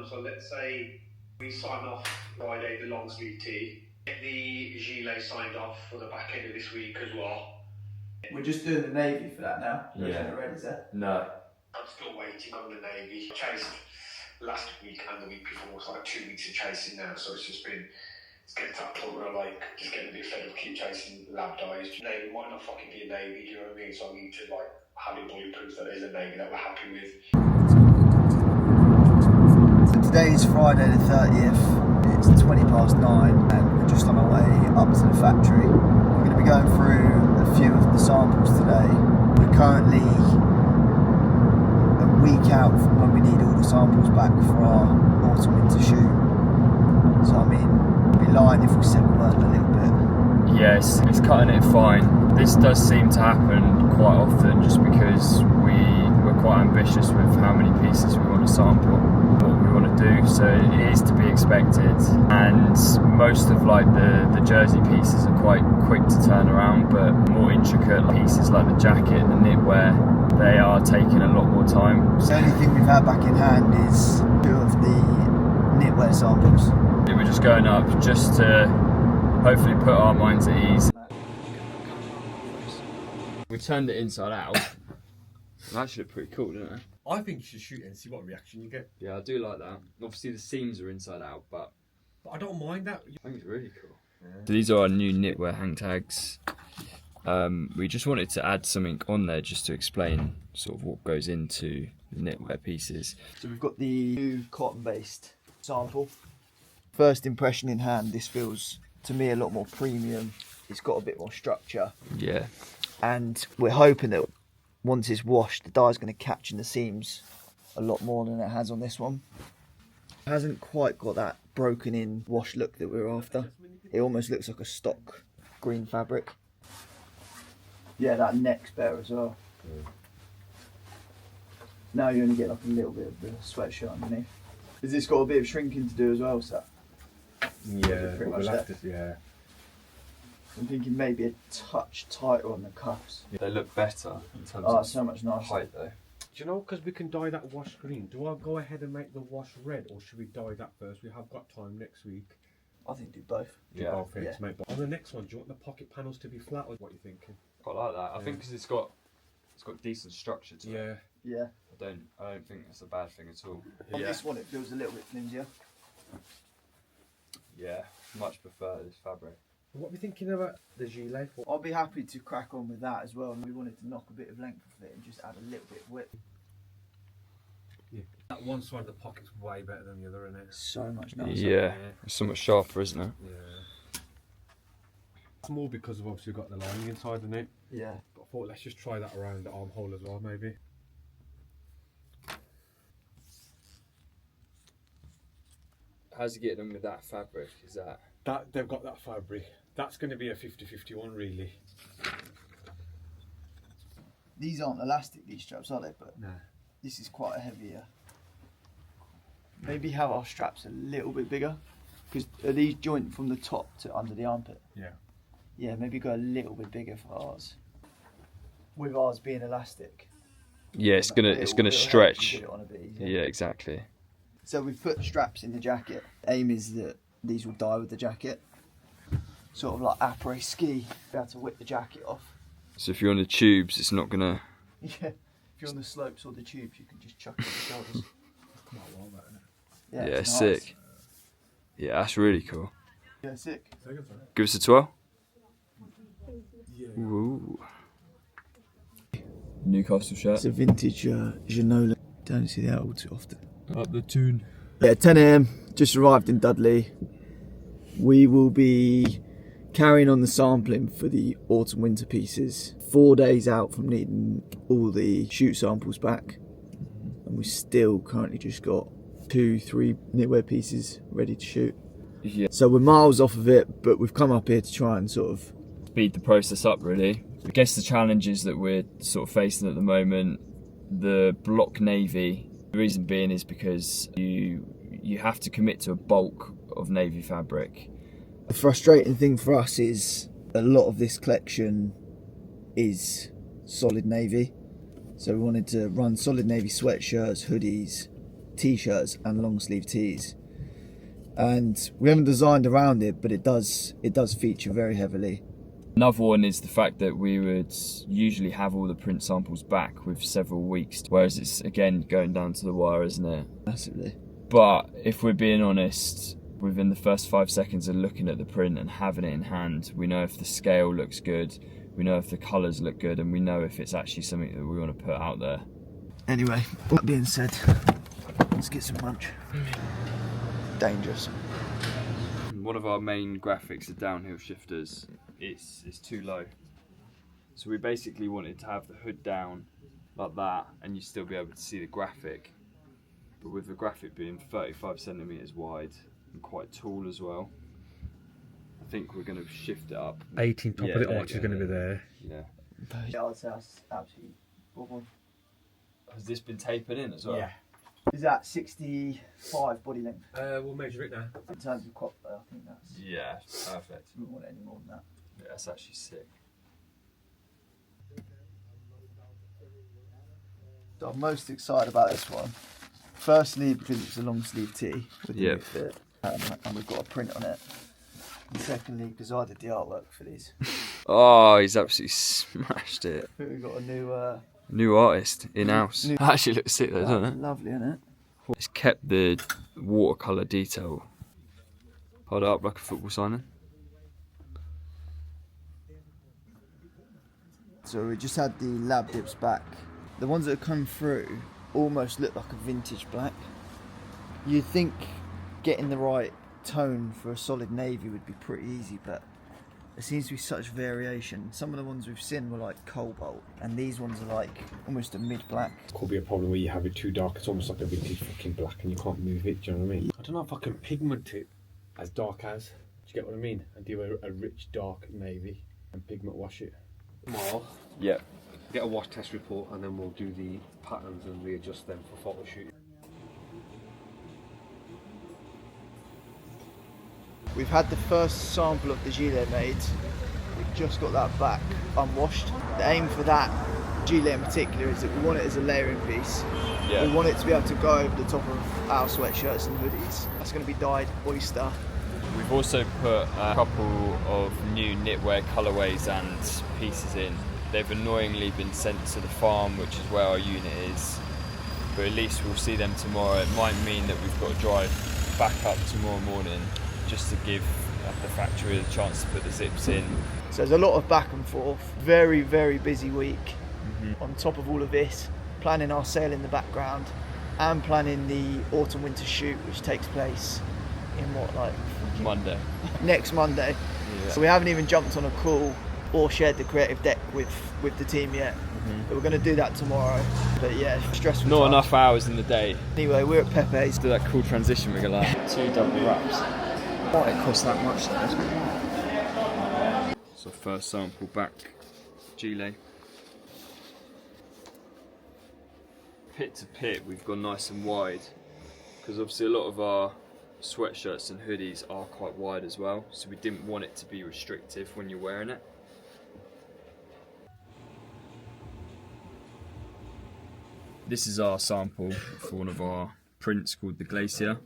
So let's say we sign off Friday the long sleeve tee, get the gilet signed off for the back end of this week as well. We're just doing the navy for that now. Yeah. Not ready, is it? No. I'm still waiting on the navy. Chased last week and the week before, it's like 2 weeks of chasing now, so it's getting to that point where I'm like just getting a bit fed up, keep chasing lab dyes. Navy might not fucking be a navy, do you know what I mean? So I need to like have it bulletproof that there's a navy that we're happy with. So today is Friday the 30th, it's 9:20 and we're just on our way up to the factory. We're going to be going through a few of the samples today. We're currently a week out from when we need all the samples back for our autumn winter shoot. So I mean, we'd be lying if we said we weren't a little bit. Yes, it's cutting it fine. This does seem to happen quite often just because we're quite ambitious with how many pieces we want to sample, what we want to do, so it is to be expected. And most of like the jersey pieces are quite quick to turn around, but more intricate pieces like the jacket and the knitwear, they are taking a lot more time. The only thing we've had back in hand is 2 of the knitwear samples. We're just going up just to hopefully put our minds at ease. We turned it inside out. That actually looked pretty cool, didn't it? I think you should shoot it and see what reaction you get. Yeah, I do like that. Obviously the seams are inside out, but I don't mind that. I think it's really cool. Yeah. So these are our new knitwear hang tags. We just wanted to add something on there just to explain sort of what goes into the knitwear pieces. So we've got the new cotton-based sample. First impression in hand, this feels to me a lot more premium. It's got a bit more structure. Yeah. And we're hoping that once it's washed, the dye's going to catch in the seams a lot more than it has on this one. It hasn't quite got that broken in wash look that we're after. It almost looks like a stock green fabric. Yeah, that neck's better as well. Now you only get like a little bit of the sweatshirt underneath. Has this got a bit of shrinking to do as well, sir? Yeah, pretty much we'll have that. to, yeah. I'm thinking maybe a touch tighter on the cuffs. They look better in terms Oh, of so much nicer. height though. Do you know, because we can dye that wash green, do I go ahead and make the wash red, or should we dye that first? We have got time next week. I think do both. Yeah. Both ends, Yeah. mate. But on the next one, do you want the pocket panels to be flat, or what are you thinking? Quite like that. I think because it's got decent structure to it. Yeah. Yeah. I don't think that's a bad thing at all. On this one it feels a little bit flimsier. Yeah, much prefer this fabric. What are we thinking about the gilet for? I'll be happy to crack on with that as well. And we wanted to knock a bit of length off it and just add a little bit of width. Yeah. That one side of the pocket's way better than the other, isn't it? So much nicer. Yeah, it's so much sharper, isn't it? Yeah. It's more because of obviously got the lining inside, isn't it? Yeah. But I thought let's just try that around the armhole as well, maybe. How's he getting on with that fabric? Is that They've got that fabric. That's going to be a 50-51 really. These aren't elastic, these straps, are they? But No. this is quite a heavier. Maybe have our straps a little bit bigger. Because are these joint from the top to under the armpit? Yeah. Yeah, maybe go a little bit bigger for ours. With ours being elastic. Yeah, it's gonna stretch. Get it on a bit easier. Yeah, exactly. So we've put straps in the jacket. Aim is that these will dye with the jacket. Sort of like après ski. Be able to whip the jacket off. So if you're on the tubes, it's not gonna. Yeah. If you're on the slopes or the tubes, you can just chuck it on the shoulders. Come out well, that, isn't it? Yeah, Yeah, it's nice. sick. Yeah, that's really cool. Yeah, sick. Give us a 12. Yeah. Ooh. Newcastle shirt. It's a vintage Gilet. Don't see that all too often. Up the tune. Yeah, 10 AM, just arrived in Dudley. We will be carrying on the sampling for the autumn winter pieces. 4 days out from needing all the shoot samples back. And we still currently just got 2-3 knitwear pieces ready to shoot. Yeah. So we're miles off of it, but we've come up here to try and sort of Speed the process up, really. I guess the challenges that we're sort of facing at the moment, the block navy, the reason being is because you have to commit to a bulk of navy fabric. The frustrating thing for us is a lot of this collection is solid navy. So we wanted to run solid navy sweatshirts, hoodies, t-shirts and long sleeve tees. And we haven't designed around it, but it does feature very heavily. Another one is the fact that we would usually have all the print samples back with several weeks, whereas it's again going down to the wire, isn't it? Massively. But if we're being honest, within the first 5 seconds of looking at the print and having it in hand, we know if the scale looks good, we know if the colours look good, and we know if it's actually something that we want to put out there. Anyway, all that being said, let's get some lunch. Dangerous. One of our main graphics, the downhill shifters, is too low. So we basically wanted to have the hood down like that and you still be able to see the graphic. But with the graphic being 35 centimetres wide and quite tall as well, I think we're going to shift it up. 18 top of the arch is going to be there. Yeah. Yeah, I'd say that's absolutely spot on. Has this been tapered in as well? Yeah. Is that 65 body length? We'll measure it now. In terms of crop, I think that's... Yeah, perfect. We don't want it any more than that. Yeah, that's actually sick. So I'm most excited about this one. Firstly, because it's a long sleeve tee with a new fit, and we've got a print on it. And secondly, because I did the artwork for these. Oh, he's absolutely smashed it. I think we've got a New artist in-house. That actually looks sick though, doesn't it? Lovely, isn't it? It's kept the watercolour detail. Hold it up like a football signing. So we just had the lab dips back. The ones that have come through almost look like a vintage black. You'd think getting the right tone for a solid navy would be pretty easy, but there seems to be such variation. Some of the ones we've seen were like cobalt, and these ones are like almost a mid-black. Could be a problem where you have it too dark, it's almost like a vintage fucking black and you can't move it, do you know what I mean? I don't know if I can pigment it as dark as, do you get what I mean? And do a rich dark navy and pigment wash it. Tomorrow, Yeah. get a wash test report and then we'll do the patterns and readjust them for photo shoot. We've had the first sample of the gilet made. We've just got that back unwashed. The aim for that gilet in particular is that we want it as a layering piece. Yeah. We want it to be able to go over the top of our sweatshirts and hoodies. That's going to be dyed oyster. We've also put a couple of new knitwear colourways and pieces in. They've annoyingly been sent to the farm, which is where our unit is. But at least we'll see them tomorrow. It might mean that we've got to drive back up tomorrow morning just to give the factory a chance to put the zips in. So there's a lot of back and forth. Very, very busy week. On top of all of this, planning our sale in the background and planning the autumn-winter shoot, which takes place in what, like... Monday. Next Monday. Yeah. So we haven't even jumped on a call or shared the creative deck with the team yet. But we're going to do that tomorrow. But yeah, stressful. Not time. enough hours in the day. Anyway, we're at Pepe's. Do that cool transition we got like 2 double wraps. Why it costs that much? So first sample back, Gilet. Pit to pit we've gone nice and wide because obviously a lot of our sweatshirts and hoodies are quite wide as well, so we didn't want it to be restrictive when you're wearing it. This is our sample for one of our prints called the Glacier.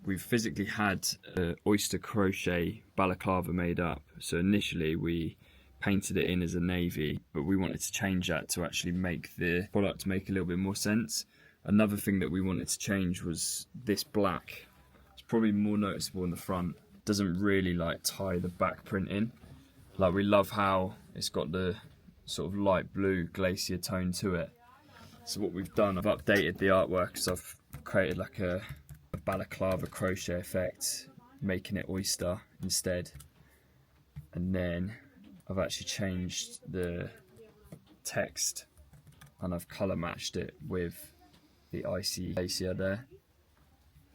We've physically had an oyster crochet balaclava made up, so initially we painted it in as a navy, but we wanted to change that to actually make the product make a little bit more sense. Another thing that we wanted to change was this black. It's probably more noticeable in the front. It doesn't really like tie the back print in. Like, we love how it's got the sort of light blue glacier tone to it. So what we've done, I've updated the artwork, so I've created like a balaclava crochet effect, making it oyster instead. And then I've actually changed the text and I've colour matched it with the icy glacier there.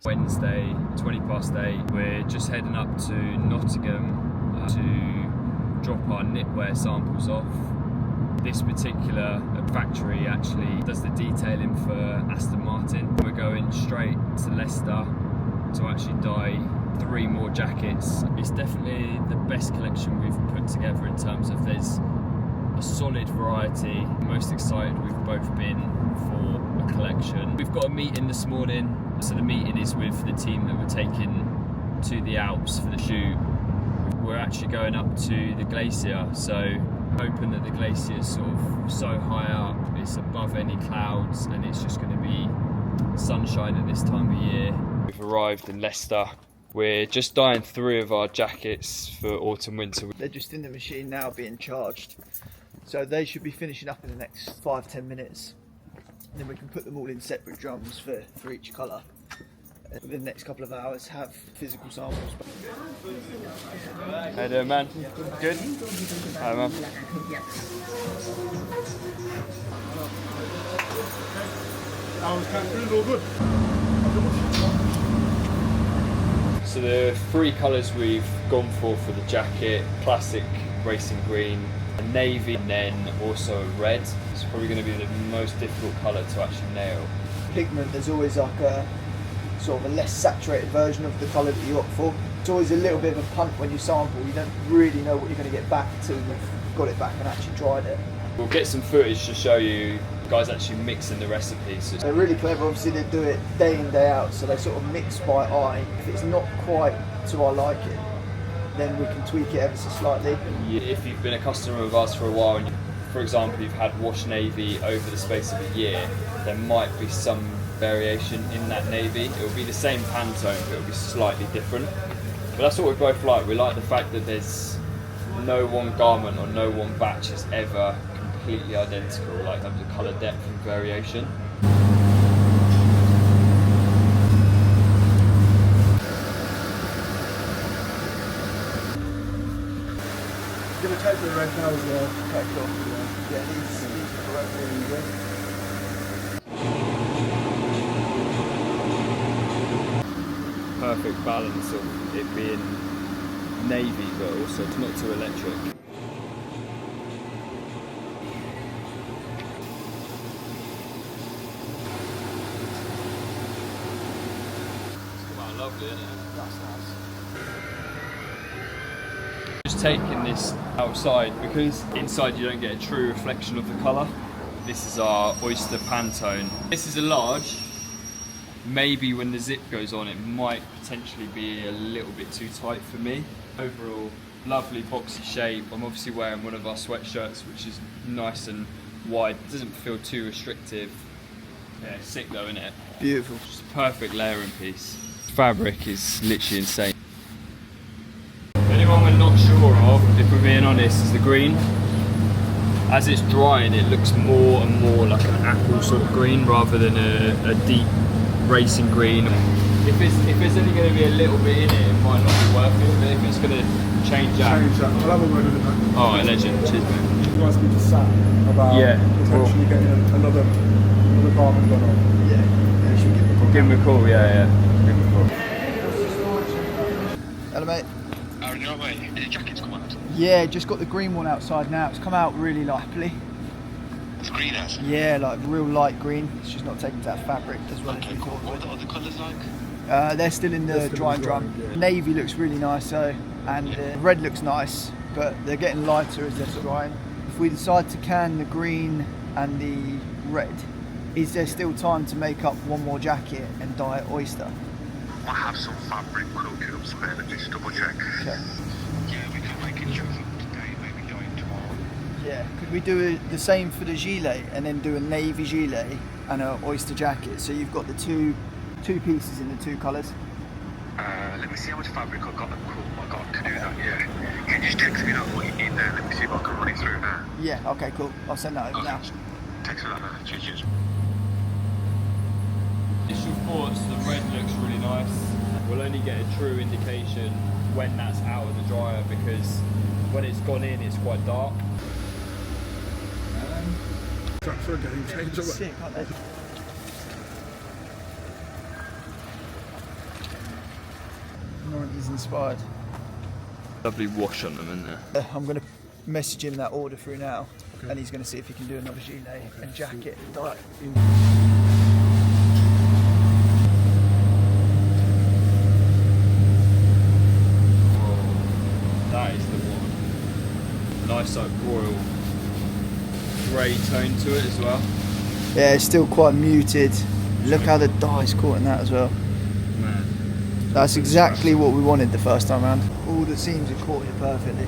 Wednesday, 8:20, we're just heading up to Nottingham to drop our knitwear samples off. This particular factory actually does the detailing for Aston Martin. We're going straight to Leicester to actually dye 3 more jackets. It's definitely the best collection we've put together in terms of there's a solid variety. Most excited we've both been for a a collection. We've got a meeting this morning, so the meeting is with the team that we're taking to the Alps for the shoot. We're actually going up to the glacier, so hoping that the glacier is sort of so high up, it's above any clouds, and it's just going to be sunshine at this time of year. We've arrived in Leicester. We're just dyeing 3 of our jackets for autumn winter. They're just in the machine now being charged, so they should be finishing up in the next 5-10 minutes. And then we can put them all in separate drums for each colour. Within the next couple of hours, have physical samples. How you doing, man? Good? Hi, man. All good. So the 3 colours we've gone for the jacket: classic racing green, a navy, and then also a red. It's probably going to be the most difficult colour to actually nail. Pigment, there's always like a sort of a less saturated version of the colour that you opt for. It's always a little bit of a punt when you sample. You don't really know what you're going to get back until you've got it back and actually tried it. We'll get some footage to show you guys actually mixing the recipes. They're really clever. Obviously they do it day in, day out, so they sort of mix by eye. If it's not quite to our liking, then we can tweak it ever so slightly. If you've been a customer of ours for a while, and for example you've had wash navy over the space of a year, there might be some variation in that navy. It will be the same Pantone, but it will be slightly different. But that's what we both like. We like the fact that there's no one garment or no one batch is ever completely identical, like in terms of colour depth and variation. Give a check to the red now as well. Okay, cool. Yeah, these are right there you go. Perfect balance of it being navy, but also it's not too electric. It's come out lovely, isn't it? That's nice. Just taking this outside because inside you don't get a true reflection of the colour. This is our Oyster Pantone. This is a large. Maybe when the zip goes on it might potentially be a little bit too tight for me. Overall, lovely boxy shape. I'm obviously wearing one of our sweatshirts which is nice and wide. It doesn't feel too restrictive. Yeah, sick though, isn't it? Beautiful. Just a perfect layering piece. Fabric is literally insane. The only one we're not sure of, if we're being honest, is the green. As it's drying it looks more and more like an apple sort of green rather than a deep racing green. If there's only going to be a little bit in it, it might not be worth it, but if it's going to change that. I'll have a word with it, man. Alright, legend. Cheers, man. You want to speak to Sam about potentially getting another garment done on? Yeah, should we give them a call? Give him a call, yeah. Give him a call. Hello, mate. Oh, you know what, mate? The jacket's come out. Yeah, just got the green one outside now. It's come out really lightly. It's green as. Yeah, like real light green. It's just not taken to that fabric as well as we Cool. thought. What are the other colours like? They're still in the dry drum. Yeah. Navy looks really nice though, and red looks nice, but they're getting lighter as they're drying. If we decide to can the green and the red, is there still time to make up one more jacket and dye it oyster? I have some fabric quilted up spare. Let me just double check. Okay. Yeah, we can make it just today, maybe do it tomorrow. Yeah. Could we do the same for the gilet and then do a navy gilet and an oyster jacket? So you've got the two pieces in the 2 colours. Let me see how much fabric I've got. Cool, I got to do that. Yeah. Can you just text me that what you need there? Let me see if I can run it through now. Yeah. Okay. Cool. I'll send that over now. Text me that now. Cheers. Initial thoughts, the red looks really nice. We'll only get a true indication when that's out of the dryer because when it's gone in it's quite dark. Tracks are getting changed. Sick, aren't they? He's inspired. Lovely wash on them, isn't there? I'm going to message him that order through now, and he's going to see if he can do another gilet and jacket and dye. That is the one. Nice like royal grey tone to it as well. Yeah, it's still quite muted. Look how the dye's caught in that as well. Man. That's exactly what we wanted the first time round. All the seams are caught here perfectly.